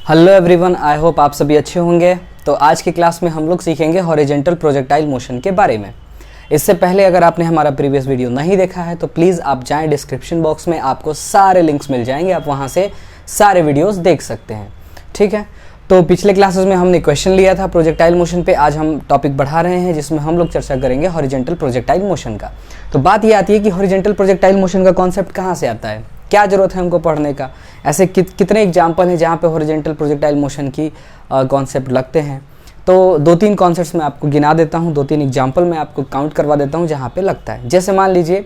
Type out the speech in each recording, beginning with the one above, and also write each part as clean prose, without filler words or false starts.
Hello everyone, I hope आप सभी अच्छे होंगे। तो आज की क्लास में हम लोग सीखेंगे हॉरिजॉन्टल प्रोजेक्टाइल मोशन के बारे में। इससे पहले अगर आपने हमारा प्रीवियस वीडियो नहीं देखा है तो प्लीज़ आप जाएं, डिस्क्रिप्शन बॉक्स में आपको सारे लिंक्स मिल जाएंगे, आप वहां से सारे वीडियोस देख सकते हैं। ठीक है, तो पिछले क्लासेस में हमने क्वेश्चन लिया था प्रोजेक्टाइल मोशन पे, आज हम टॉपिक बढ़ा रहे हैं जिसमें हम लोग चर्चा करेंगे हॉरिजॉन्टल प्रोजेक्टाइल मोशन का। तो बात ये आती है कि हॉरिजॉन्टल प्रोजेक्टाइल मोशन का कॉन्सेप्ट कहाँ से आता है, क्या ज़रूरत है हमको पढ़ने का, ऐसे कितने एग्जाम्पल हैं जहाँ पे हॉरिजॉन्टल प्रोजेक्टाइल मोशन की कॉन्सेप्ट लगते हैं। तो 2-3 कॉन्सेप्ट्स मैं आपको गिना देता हूँ, 2-3 एग्जाम्पल मैं आपको काउंट करवा देता हूँ जहाँ पे लगता है। जैसे मान लीजिए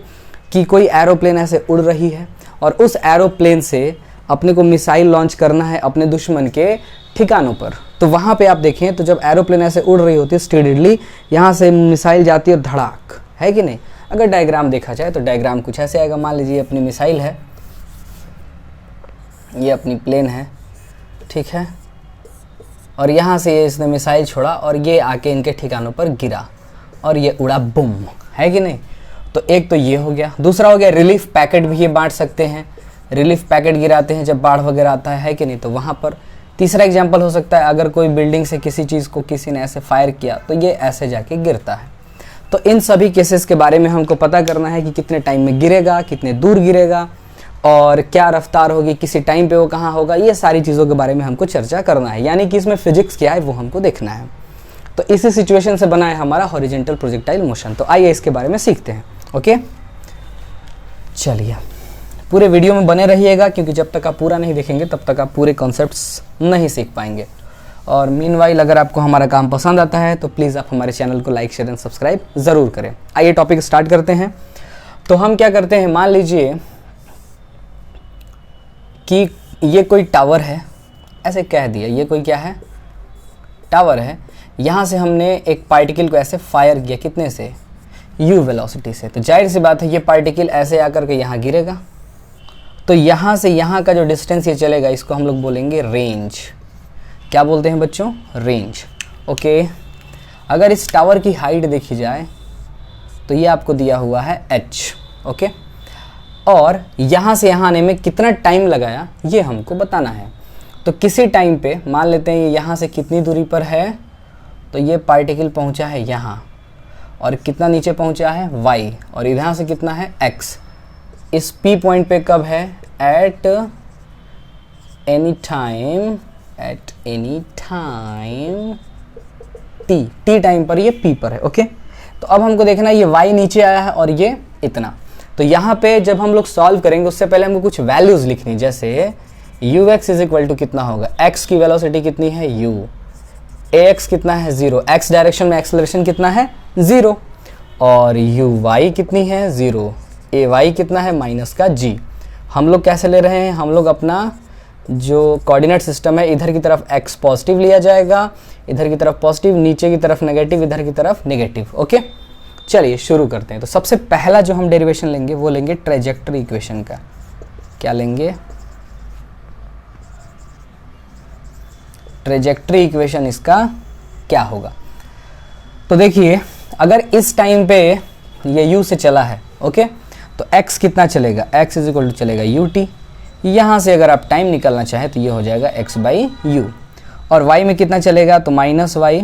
कि कोई एरोप्लेन ऐसे उड़ रही है और उस एरोप्लेन से अपने को मिसाइल लॉन्च करना है अपने दुश्मन के ठिकानों पर। तो वहाँ पे आप देखें तो जब एरोप्लेन ऐसे उड़ रही होती है स्टेडिली, यहाँ से मिसाइल जाती है धड़ाक, है कि नहीं। अगर डायग्राम देखा जाए तो डायग्राम कुछ ऐसे आएगा। मान लीजिए अपनी मिसाइल है, ये अपनी प्लेन है, ठीक है, और यहाँ से ये इसने मिसाइल छोड़ा और ये आके इनके ठिकानों पर गिरा और ये उड़ा, बुम, है कि नहीं। तो एक तो ये हो गया। दूसरा हो गया रिलीफ पैकेट भी ये बांट सकते हैं, रिलीफ पैकेट गिराते हैं जब बाढ़ वगैरह आता है कि नहीं, तो वहाँ पर। तीसरा एग्जाम्पल हो सकता है अगर कोई बिल्डिंग से किसी चीज़ को किसी ने ऐसे फायर किया तो ये ऐसे जाके गिरता है। तो इन सभी केसेस के बारे में हमको पता करना है कि कितने टाइम में गिरेगा, कितने दूर गिरेगा और क्या रफ्तार होगी, किसी टाइम पे वो कहाँ होगा, ये सारी चीज़ों के बारे में हमको चर्चा करना है। यानी कि इसमें फिजिक्स क्या है वो हमको देखना है। तो इसी सिचुएशन से बना है हमारा हॉरिजॉन्टल प्रोजेक्टाइल मोशन। तो आइए इसके बारे में सीखते हैं। ओके, चलिए पूरे वीडियो में बने रहिएगा, क्योंकि जब तक आप पूरा नहीं देखेंगे तब तक आप पूरे कॉन्सेप्ट्स नहीं सीख पाएंगे। और मीनवाइल अगर आपको हमारा काम पसंद आता है तो प्लीज़ आप हमारे चैनल को लाइक, शेयर एंड सब्सक्राइब ज़रूर करें। आइए टॉपिक स्टार्ट करते हैं। तो हम क्या करते हैं, मान लीजिए कि ये कोई टावर है, ऐसे कह दिया, ये कोई क्या है, टावर है। यहाँ से हमने एक पार्टिकल को ऐसे फायर किया, कितने से, u वेलोसिटी से। तो जाहिर सी बात है ये पार्टिकल ऐसे आकर के यहाँ गिरेगा। तो यहाँ से यहाँ का जो डिस्टेंस ये चलेगा इसको हम लोग बोलेंगे रेंज। क्या बोलते हैं बच्चों, रेंज। ओके, अगर इस टावर की हाइट देखी जाए तो ये आपको दिया हुआ है h। ओके, और यहाँ से यहाँ आने में कितना टाइम लगाया ये हमको बताना है। तो किसी टाइम पे मान लेते हैं ये यहाँ से कितनी दूरी पर है, तो ये पार्टिकल पहुँचा है यहाँ, और कितना नीचे पहुँचा है y, और इधर से कितना है x। इस P पॉइंट पे कब है, at any time t time पर ये P पर है। ओके, तो अब हमको देखना है ये y नीचे आया है और ये इतना। तो यहाँ पे जब हम लोग सॉल्व करेंगे उससे पहले हमको कुछ वैल्यूज़ लिखनी, जैसे ux इज इक्वल टू कितना होगा, x की वेलोसिटी कितनी है u, ax कितना है 0, x डायरेक्शन में एक्सेलरेशन कितना है 0, और uy कितनी है 0, ay कितना है माइनस का g। हम लोग कैसे ले रहे हैं, हम लोग अपना जो कोऑर्डिनेट सिस्टम है इधर की तरफ x पॉजिटिव लिया जाएगा, इधर की तरफ पॉजिटिव, नीचे की तरफ नेगेटिव, इधर की तरफ नेगेटिव। ओके, चलिए शुरू करते हैं। तो सबसे पहला जो हम डेरिवेशन लेंगे वो लेंगे ट्रेजेक्टरी इक्वेशन का। क्या लेंगे, ट्रेजेक्टरी इक्वेशन इसका क्या होगा। तो देखिए अगर इस टाइम पे ये u से चला है, ओके, तो x कितना चलेगा, x इज इक्वल टू चलेगा ut। यहाँ से अगर आप टाइम निकालना चाहें तो ये हो जाएगा x बाई u, और y में कितना चलेगा तो माइनस y,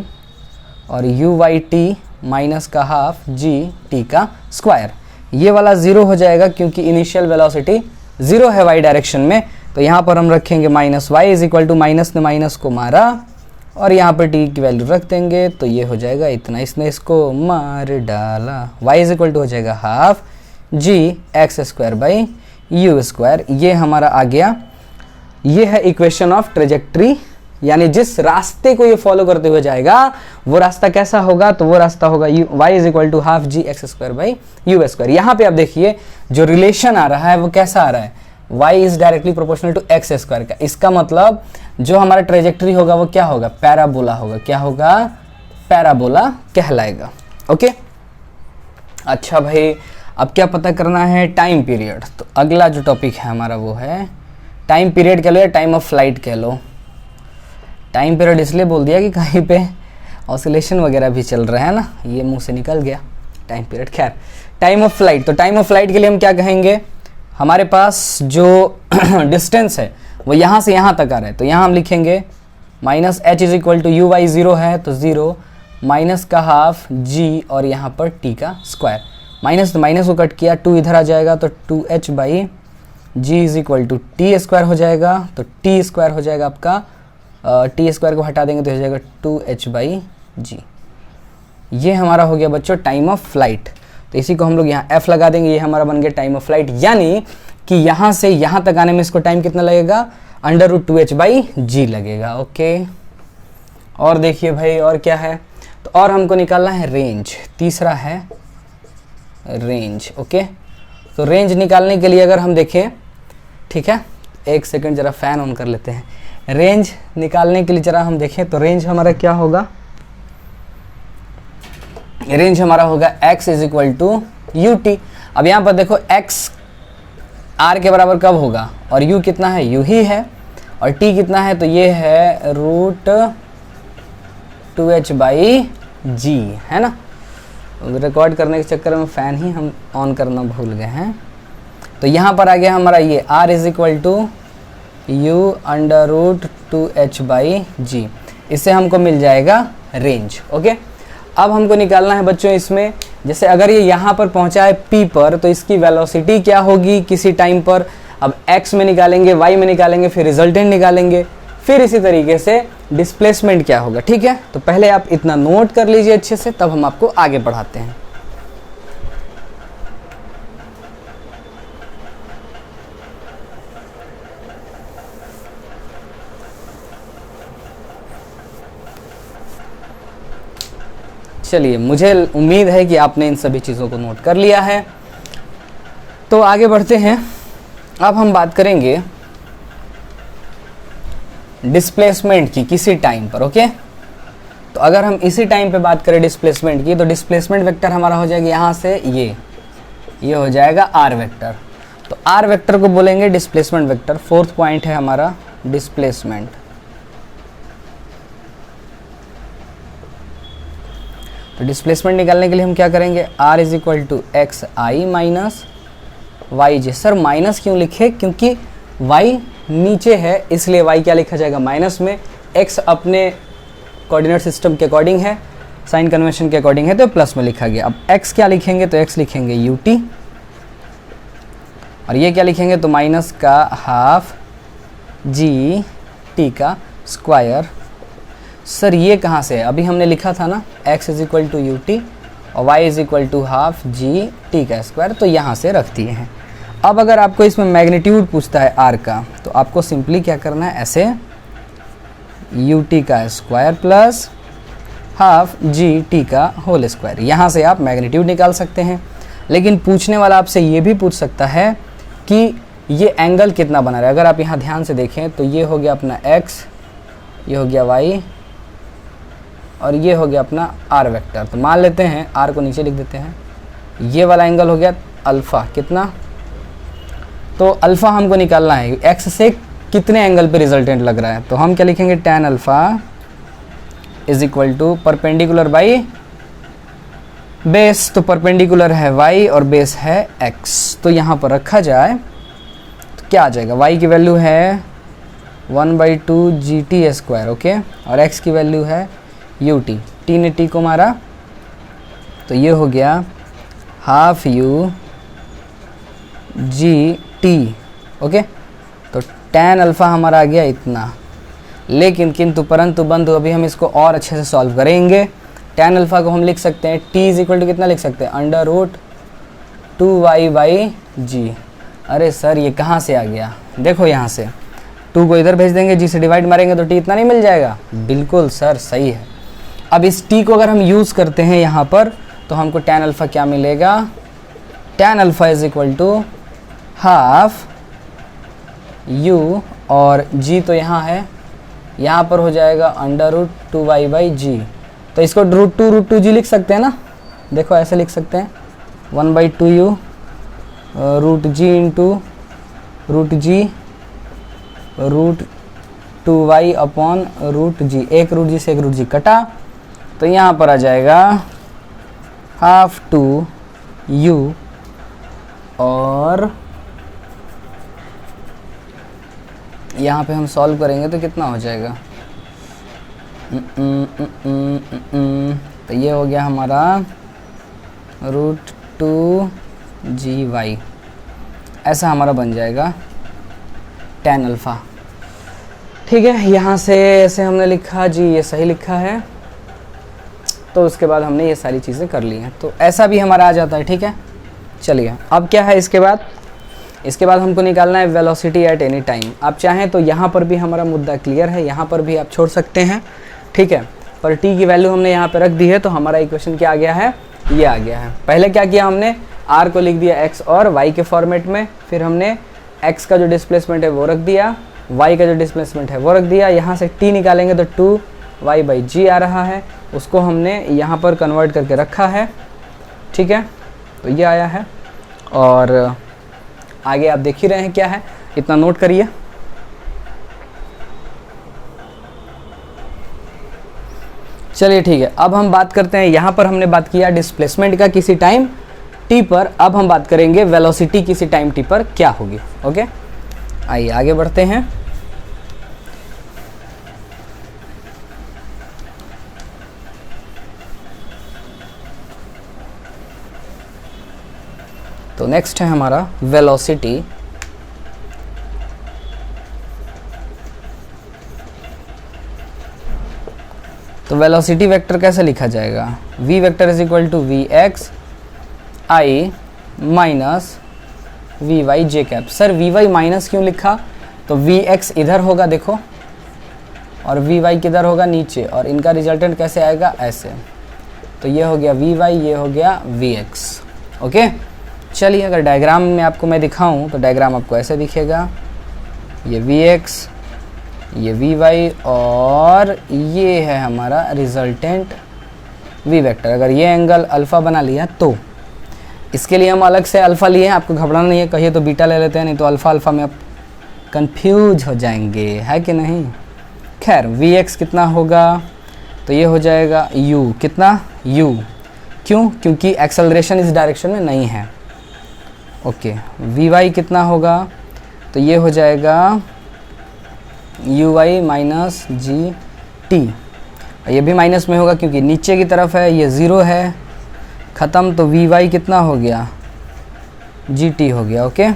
और u बाई टी माइनस का हाफ g t का स्क्वायर। ये वाला 0 हो जाएगा क्योंकि इनिशियल वेलोसिटी 0 है y डायरेक्शन में। तो यहाँ पर हम रखेंगे minus y is equal to, minus ने माइनस को मारा और यहाँ पर t की वैल्यू रख देंगे, तो ये हो जाएगा इतना, इसने इसको मार डाला। y इज इक्वल टू हो जाएगा half g x square by u square. ये हमारा आ गया, ये है इक्वेशन ऑफ ट्रेजेक्ट्री, यानी जिस रास्ते को ये फॉलो करते हुए जाएगा वो रास्ता कैसा होगा, तो वो रास्ता होगा y is equal to half g x square by u square. यहाँ पे आप देखिए जो रिलेशन आ रहा है वो कैसा आ रहा है, y is directly proportional to x square का। इसका मतलब जो हमारा ट्रेजेक्ट्री होगा वो क्या होगा, पैराबोला होगा। क्या होगा, पैराबोला कहलाएगा। ओके, अच्छा भाई अब क्या पता करना है, टाइम पीरियड। तो अगला जो टॉपिक है हमारा वो है टाइम पीरियड कह लो या टाइम ऑफ फ्लाइट कह लो। टाइम पीरियड इसलिए बोल दिया कि कहीं पे ऑसिलेशन वगैरह भी चल रहा है ना, ये मुंह से निकल गया टाइम पीरियड। खैर, टाइम ऑफ फ्लाइट, तो टाइम ऑफ फ्लाइट के लिए हम क्या कहेंगे, हमारे पास जो डिस्टेंस है वो यहाँ से यहाँ तक आ रहा है, तो यहाँ हम लिखेंगे minus h is equal to u y 0 है तो 0 माइनस का हाफ जी और यहाँ पर टी का स्क्वायर, माइनस तो माइनस को कट किया, 2 इधर आ जाएगा तो 2h by g is equal to t square हो जाएगा, तो टी स्क्वायर हो जाएगा आपका, टी स्क्वायर को हटा देंगे तो हो जाएगा 2h बाई जी। ये हमारा हो गया बच्चों टाइम ऑफ फ्लाइट। तो इसी को हम लोग यहाँ f लगा देंगे, ये हमारा बन गया टाइम ऑफ फ्लाइट, यानी कि यहाँ से यहाँ तक आने में इसको टाइम कितना लगेगा, √2h बाई जी लगेगा। ओके, और देखिए भाई और क्या है, तो और हमको निकालना है रेंज, तीसरा है रेंज। ओके, तो रेंज निकालने के लिए अगर हम देखें, ठीक है, एक सेकंड जरा फैन ऑन कर लेते हैं। रेंज निकालने के लिए जरा हम देखें तो रेंज हमारा क्या होगा, रेंज हमारा होगा x is equal to u t. अब यहाँ पर देखो x r के बराबर कब होगा, और u कितना है, u ही है, और t कितना है, तो ये है √2h बाई जी, है ना। रिकॉर्ड करने के चक्कर में फ़ैन ही हम ऑन करना भूल गए हैं। तो यहाँ पर आ गया हमारा ये r is equal to u √2h by g, इससे हमको मिल जाएगा रेंज। ओके, अब हमको निकालना है बच्चों इसमें, जैसे अगर ये यहाँ पर पहुँचा है p पर, तो इसकी वेलोसिटी क्या होगी किसी टाइम पर, अब x में निकालेंगे, y में निकालेंगे, फिर रिजल्टेंट निकालेंगे, फिर इसी तरीके से डिस्प्लेसमेंट क्या होगा। ठीक है, तो पहले आप इतना नोट कर लीजिए अच्छे से, तब हम आपको आगे बढ़ाते हैं। चलिए, मुझे उम्मीद है कि आपने इन सभी चीज़ों को नोट कर लिया है। तो आगे बढ़ते हैं, अब हम बात करेंगे डिस्प्लेसमेंट की किसी टाइम पर। ओके, तो अगर हम इसी टाइम पे बात करें डिस्प्लेसमेंट की, तो डिस्प्लेसमेंट वेक्टर हमारा हो जाएगा यहाँ से ये हो जाएगा आर वेक्टर। तो आर वेक्टर को बोलेंगे डिस्प्लेसमेंट वेक्टर। फोर्थ पॉइंट है हमारा डिस्प्लेसमेंट। तो डिस्प्लेसमेंट निकालने के लिए हम क्या करेंगे, r is equal to x i minus y j. Sir minus क्यों लिखे, क्योंकि y नीचे है इसलिए y क्या लिखा जाएगा माइनस में, x अपने कोऑर्डिनेट सिस्टम के अकॉर्डिंग है, साइन कन्वेंशन के अकॉर्डिंग है, तो प्लस में लिखा गया। अब x क्या लिखेंगे, तो x लिखेंगे ut, और ये क्या लिखेंगे, तो माइनस का हाफ जी टी का स्क्वायर। सर ये कहाँ से है, अभी हमने लिखा था ना x is equal to u t और y is equal to half g t का स्क्वायर, तो यहाँ से रख दिए हैं। अब अगर आपको इसमें मैग्नीट्यूड पूछता है r का, तो आपको सिंपली क्या करना है, ऐसे यू टी का square plus half g t का होल स्क्वायर, यहाँ से आप मैग्नीट्यूड निकाल सकते हैं। लेकिन पूछने वाला आपसे ये भी पूछ सकता है कि ये एंगल कितना बना रहा है। अगर आप यहाँ ध्यान से देखें तो ये हो गया अपना x, ये हो गया y, और ये हो गया अपना r वेक्टर। तो मान लेते हैं r को नीचे लिख देते हैं, ये वाला एंगल हो गया अल्फ़ा, कितना, तो अल्फ़ा हमको निकालना है x से कितने एंगल पे रिजल्टेंट लग रहा है। तो हम क्या लिखेंगे, tan alpha is equal to perpendicular by base, तो परपेंडिकुलर है y और बेस है x, तो यहाँ पर रखा जाए तो क्या आ जाएगा, y की वैल्यू है 1/2 जी टी स्क्वायर, ओके, और x की वैल्यू है यू टी, टी ने टी को मारा तो ये हो गया half you G T. Okay, तो tan अल्फ़ा हमारा आ गया इतना। लेकिन किंतु परंतु बंधु अभी हम इसको और अच्छे से सॉल्व करेंगे। tan अल्फ़ा को हम लिख सकते हैं t इज इक्वल टू कितना लिख सकते हैं, √2y बाई जी। अरे सर ये कहाँ से आ गया, देखो यहाँ से 2 को इधर भेज देंगे, जी से डिवाइड मारेंगे तो t इतना नहीं मिल जाएगा। बिल्कुल सर सही है। अब इस t को अगर हम यूज़ करते हैं यहाँ पर, तो हमको tan अल्फ़ा क्या मिलेगा, tan alpha is equal to half u, और g तो यहाँ है, यहाँ पर हो जाएगा √2y बाई जी। तो इसको √2 लिख सकते हैं ना, देखो ऐसे लिख सकते हैं 1/2u √g into √g √2y upon √g, एक √g से एक √g कटा, तो यहाँ पर आ जाएगा हाफ 2u और यहाँ पे हम सॉल्व करेंगे तो कितना हो जाएगा, तो ये हो गया हमारा √2GY, ऐसा हमारा बन जाएगा tan अल्फ़ा। ठीक है, यहाँ से ऐसे हमने लिखा जी, ये सही लिखा है। तो उसके बाद हमने ये सारी चीज़ें कर ली हैं, तो ऐसा भी हमारा आ जाता है। ठीक है, चलिए अब क्या है इसके बाद, इसके बाद हमको निकालना है वेलोसिटी एट एनी टाइम। आप चाहें तो यहाँ पर भी हमारा मुद्दा क्लियर है, यहाँ पर भी आप छोड़ सकते हैं। ठीक है, पर t की वैल्यू हमने यहाँ पे रख दी है, तो हमारा इक्वेशन क्या आ गया है, ये आ गया है। पहले क्या किया हमने, r को लिख दिया x और y के फॉर्मेट में, फिर हमने x का जो डिस्प्लेसमेंट है वो रख दिया, y का जो डिस्प्लेसमेंट है वो रख दिया। यहाँ से t निकालेंगे तो 2y/g आ रहा है, उसको हमने यहाँ पर कन्वर्ट करके रखा है। ठीक है, तो ये आया है, और आगे आप देख ही रहे हैं क्या है, इतना नोट करिए। चलिए ठीक है, अब हम बात करते हैं, यहाँ पर हमने बात किया डिस्प्लेसमेंट का किसी टाइम t पर, अब हम बात करेंगे वेलोसिटी किसी टाइम t पर क्या होगी। ओके, आइए आगे बढ़ते हैं। तो नेक्स्ट है हमारा वेलोसिटी। तो वेलोसिटी वेक्टर कैसे लिखा जाएगा, v vector is equal to vx i minus vy j cap. Sir vy minus क्यों लिखा, तो vx इधर होगा देखो, और vy किधर होगा नीचे, और इनका रिजल्टेंट कैसे आएगा, ऐसे। तो ये हो गया vy, ये हो गया vx। ओके, चलिए अगर डायग्राम में आपको मैं दिखाऊं तो डायग्राम आपको ऐसे दिखेगा, ये vx, ये vy, और ये है हमारा रिजल्टेंट v वेक्टर। अगर ये एंगल अल्फ़ा बना लिया तो इसके लिए हम अलग से अल्फ़ा लिए हैं, आपको घबराना नहीं है, कहिए तो बीटा ले लेते हैं, नहीं तो अल्फ़ा अल्फ़ा में आप कंफ्यूज हो जाएंगे, है कि नहीं। खैर vx कितना होगा, तो ये हो जाएगा u, कितना u, क्यों, क्योंकि एक्सेलरेशन इस डायरेक्शन में नहीं है। ओके, vy कितना होगा, तो ये हो जाएगा uy माइनस जी टी, ये भी माइनस में होगा क्योंकि नीचे की तरफ है, ये ज़ीरो है, ख़त्म। तो vy कितना हो गया, gt हो गया। ओके,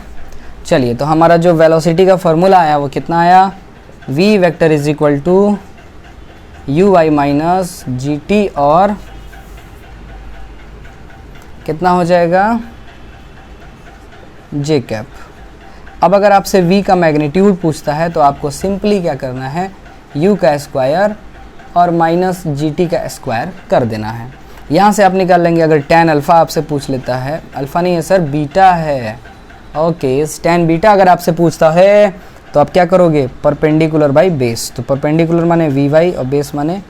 चलिए तो हमारा जो वेलोसिटी का फॉर्मूला आया वो कितना आया, v vector is equal to uy minus gt, और कितना हो जाएगा, j कैप। अब अगर आपसे v का मैग्नीट्यूड पूछता है तो आपको सिंपली क्या करना है, u का स्क्वायर और माइनस gt का स्क्वायर कर देना है। यहाँ से आप निकाल लेंगे। अगर tan अल्फ़ा आपसे पूछ लेता है, अल्फ़ा नहीं है सर, बीटा है। ओके, tan बीटा अगर आपसे पूछता है तो आप क्या करोगे, परपेंडिकुलर बाई बेस। तो परपेंडिकुलर माने vy और बेस माने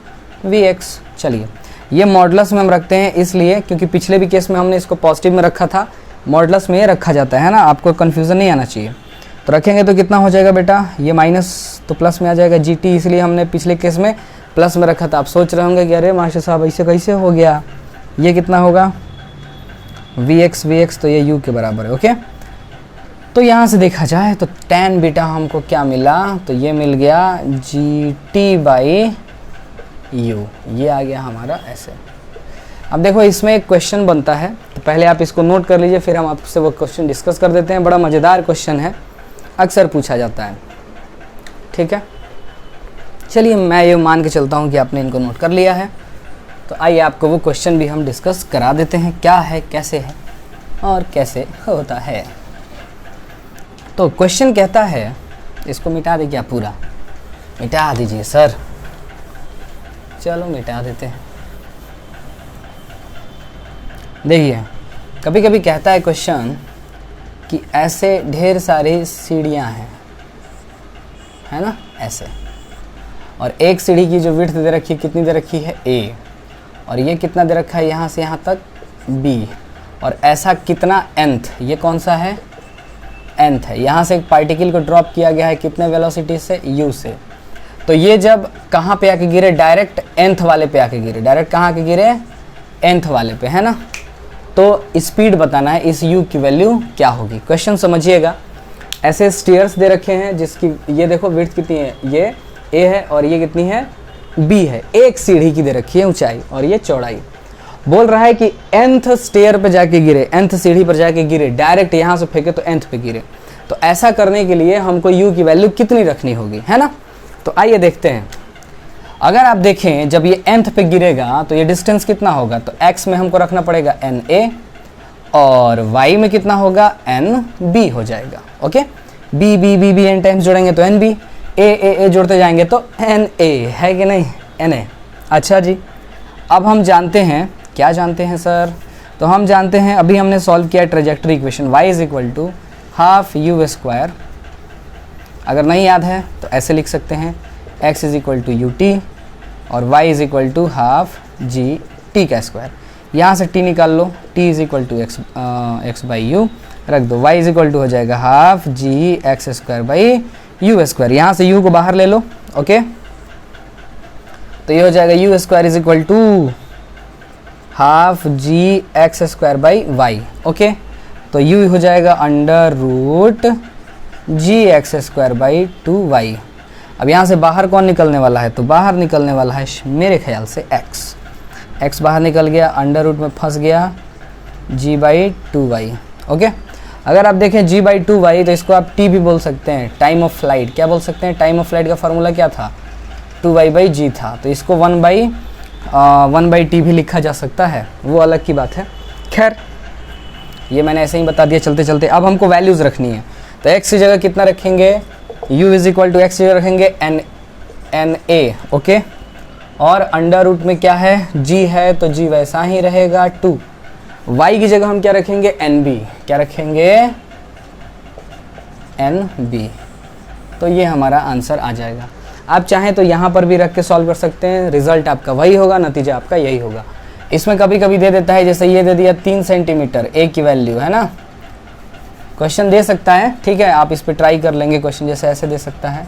vx। चलिए ये मॉडुलस में हम रखते हैं इसलिए क्योंकि पिछले भी केस में हमने इसको पॉजिटिव में रखा था, मॉडुलस में ये रखा जाता है ना, आपको कन्फ्यूज़न नहीं आना चाहिए। तो रखेंगे तो कितना हो जाएगा बेटा, ये माइनस तो प्लस में आ जाएगा gt, इसलिए हमने पिछले केस में प्लस में रखा था। आप सोच रहे होंगे कि अरे मास्टर साहब ऐसे कैसे हो गया, ये कितना होगा vx, तो ये u के बराबर है। ओके, तो यहाँ से देखा जाए तो tan बीटा हमको क्या मिला, तो ये मिल गया gt/u, ये आ गया हमारा ऐसे। अब देखो इसमें एक क्वेश्चन बनता है, तो पहले आप इसको नोट कर लीजिए, फिर हम आपसे वो क्वेश्चन डिस्कस कर देते हैं। बड़ा मज़ेदार क्वेश्चन है, अक्सर पूछा जाता है। ठीक है, चलिए मैं ये मान के चलता हूँ कि आपने इनको नोट कर लिया है, तो आइए आपको वो क्वेश्चन भी हम डिस्कस करा देते हैं, क्या है, कैसे है और कैसे होता है। तो क्वेश्चन कहता है, इसको मिटा दे क्या, पूरा मिटा दीजिए सर, चलो मिटा देते हैं। देखिए कभी कभी कहता है क्वेश्चन कि ऐसे ढेर सारी सीढ़ियाँ हैं, है ना, ऐसे, और एक सीढ़ी की जो विड्थ दे रखी है, कितनी दे रखी है, a, और ये कितना दे रखा है यहाँ से यहाँ तक, b, और ऐसा कितना nth, ये कौन सा है, nth है। यहाँ से एक पार्टिकल को ड्रॉप किया गया है कितने वेलोसिटी से, u से। तो ये जब कहाँ पे आके गिरे, डायरेक्ट nth वाले पे आके गिरे, डायरेक्ट कहाँ के गिरे, nth वाले पे, है ना। तो स्पीड बताना है, इस u की वैल्यू क्या होगी। क्वेश्चन समझिएगा, ऐसे स्टेयर्स दे रखे हैं जिसकी ये देखो विड्थ कितनी है, ये ए है और ये कितनी है, बी है। एक सीढ़ी की दे रखी है ऊंचाई और ये चौड़ाई। बोल रहा है कि nth स्टेयर पे जाके गिरे, nth सीढ़ी पर जाके गिरे, डायरेक्ट यहाँ से फेंके तो nth पे गिरे। तो ऐसा करने के लिए हमको u की वैल्यू कितनी रखनी होगी, है ना। तो आइए देखते हैं। अगर आप देखें जब ये nth पे गिरेगा तो ये डिस्टेंस कितना होगा, तो x में हमको रखना पड़ेगा na और y में कितना होगा, nb हो जाएगा। Okay, b b b b n times जोड़ेंगे तो nb, a जोड़ते जाएंगे तो na, है कि नहीं, na। अच्छा जी, अब हम जानते हैं, क्या जानते हैं सर, तो हम जानते हैं अभी हमने सॉल्व किया trajectory equation y is equal to half u square. अगर नहीं याद है तो ऐसे लिख सकते हैं, x is equal to u t और y is equal to half g t का स्क्वायर। यहाँ से t निकाल लो, t is equal to x by u रख दो, y इज इक्वल टू हो जाएगा half g x square by u square. यहाँ से u को बाहर ले लो। ओके, तो ये हो जाएगा u square is equal to half g x square by y. Okay, तो u हो जाएगा under root g x square by 2y। अब यहाँ से बाहर कौन निकलने वाला है, तो बाहर निकलने वाला है मेरे ख्याल से x बाहर निकल गया, अंडर रूट में फंस गया g बाई 2y। ओके, अगर आप देखें g बाई 2y तो इसको आप t भी बोल सकते हैं, टाइम ऑफ फ्लाइट। क्या बोल सकते हैं, टाइम ऑफ फ्लाइट का फार्मूला क्या था, 2y बाई जी था, तो इसको 1 बाई टी भी लिखा जा सकता है, वो अलग की बात है। खैर, ये मैंने ऐसे ही बता दिया चलते चलते। अब हमको वैल्यूज़ रखनी है, तो x की जगह कितना रखेंगे, u is equal to x की जगह रखेंगे एन ए। ओके, और अंडर रूट में क्या है, g है तो g वैसा ही रहेगा 2। y की जगह हम क्या रखेंगे, nb, क्या रखेंगे, nb। तो ये हमारा आंसर आ जाएगा। आप चाहें तो यहाँ पर भी रख के सॉल्व कर सकते हैं, रिजल्ट आपका वही होगा, नतीजा आपका यही होगा। इसमें कभी कभी दे देता है, जैसे ये दे दिया 3 सेंटीमीटर ए की वैल्यू, है ना, क्वेश्चन दे सकता है। ठीक है, आप इस पे ट्राई कर लेंगे क्वेश्चन, जैसे ऐसे दे सकता है।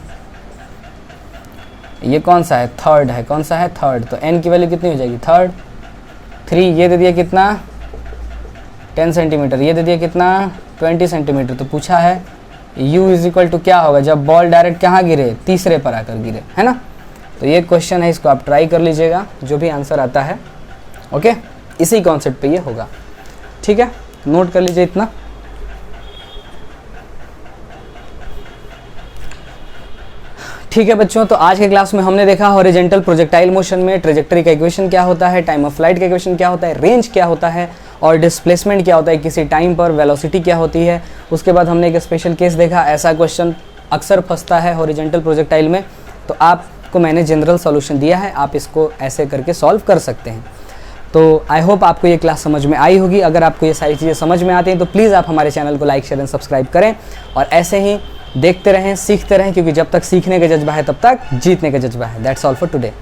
ये कौन सा है, थर्ड है, कौन सा है, थर्ड, तो n की वैल्यू कितनी हो जाएगी, थर्ड। 3 ये दे दिया कितना, 10 सेंटीमीटर, ये दे दिया कितना, 20 सेंटीमीटर। तो पूछा है u इज इक्वल टू क्या होगा जब बॉल डायरेक्ट कहाँ गिरे, तीसरे पर आकर गिरे, है ना। तो ये क्वेश्चन है, इसको आप ट्राई कर लीजिएगा, जो भी आंसर आता है। ओके, इसी कॉन्सेप्ट पे ये होगा। ठीक है, नोट कर लीजिए इतना। ठीक है बच्चों, तो आज के क्लास में हमने देखा हॉरिजॉन्टल प्रोजेक्टाइल मोशन में ट्रेजेक्टरी का इक्वेशन क्या होता है, टाइम ऑफ फ्लाइट का इक्वेशन क्या होता है, रेंज क्या होता है और डिस्प्लेसमेंट क्या होता है किसी टाइम पर, वेलोसिटी क्या होती है। उसके बाद हमने एक स्पेशल केस देखा, ऐसा क्वेश्चन अक्सर फंसता है हॉरिजॉन्टल प्रोजेक्टाइल में, तो आपको मैंने जनरल सॉल्यूशन दिया है, आप इसको ऐसे करके सॉल्व कर सकते हैं। तो आई होप आपको ये क्लास समझ में आई होगी। अगर आपको ये सारी चीज़ें समझ में आती हैं तो प्लीज़ आप हमारे चैनल को लाइक शेयर एंड सब्सक्राइब करें और ऐसे ही देखते रहें, सीखते रहें, क्योंकि जब तक सीखने का जज्बा है तब तक जीतने का जज्बा है। That's all for today.